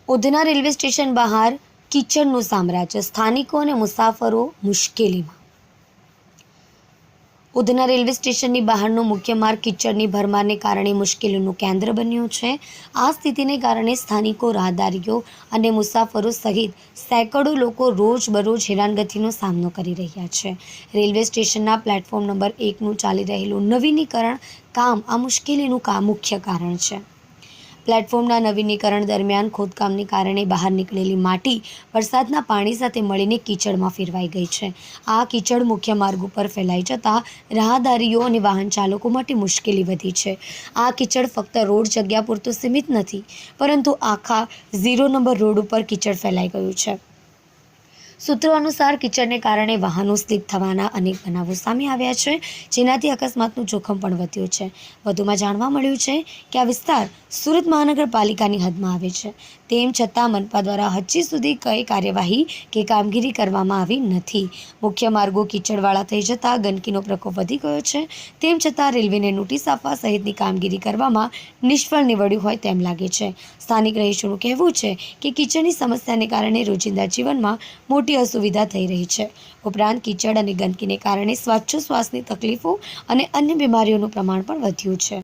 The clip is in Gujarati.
ઉધના રેલવે સ્ટેશન બહાર કિચડનું સામ્રાજ્ય, સ્થાનિકો અને મુસાફરો મુશ્કેલીમાં। ઉધના રેલવે સ્ટેશનની બહારનો મુખ્ય માર્ગ કિચડની ભરમારને કારણે મુશ્કેલીનું કેન્દ્ર બન્યું છે। આ સ્થિતિને કારણે સ્થાનિકો, રાહદારીઓ અને મુસાફરો સહિત સેંકડો લોકો રોજબરોજ હેરાનગતિનો સામનો કરી રહ્યા છે। રેલવે સ્ટેશનના પ્લેટફોર્મ નંબર 1નું ચાલી રહેલું નવીનીકરણ કામ આ મુશ્કેલીનું મુખ્ય કારણ છે। પ્લેટફોર્મના નવીનીકરણ દરમિયાન ખોદકામને કારણે બહાર નીકળેલી માટી વરસાદના પાણી સાથે મળીને કિચડમાં ફેરવાઈ ગઈ છે। આ કિચડ મુખ્ય માર્ગ ઉપર ફેલાઈ જતાં રાહદારીઓ અને વાહન ચાલકો માટે મુશ્કેલી વધી છે। આ કિચડ ફક્ત રોડ જગ્યા પૂરતું સીમિત નથી, પરંતુ આખા 0 નંબર રોડ ઉપર કિચડ ફેલાઈ ગયું છે। સૂત્રો અનુસાર કિચડને કારણે વાહનો સ્લીપ થવાના અનેક બનાવો સામે આવ્યા છે, જેનાથી અકસ્માતનું જોખમ પણ વધ્યું છે। વધુમાં જાણવા મળ્યું છે કે આ વિસ્તાર સુરત મહાનગરપાલિકાની હદમાં આવે છે। તેમ છતાં મનપા દ્વારા હજી સુધી કઈ કાર્યવાહી કે કામગીરી કરવામાં આવી નથી। મુખ્ય માર્ગો કિચડવાળા થઈ જતાં ગંદકીનો પ્રકોપ વધી ગયો છે। તેમ છતાં રેલવેને નોટિસ આપવા સહિતની કામગીરી કરવામાં નિષ્ફળ નીવડ્યું હોય તેમ લાગે છે। સ્થાનિક રહીશોનું કહેવું છે કે કિચડની સમસ્યાને કારણે રોજિંદા જીવનમાં મોટી અસુવિધા થઈ રહી છે। ઉપરાંત કિચડ અને ગંદકીને કારણે શ્વાસોચ્છ્વાસની તકલીફો અને અન્ય બીમારીઓનું પ્રમાણ પણ વધ્યું છે।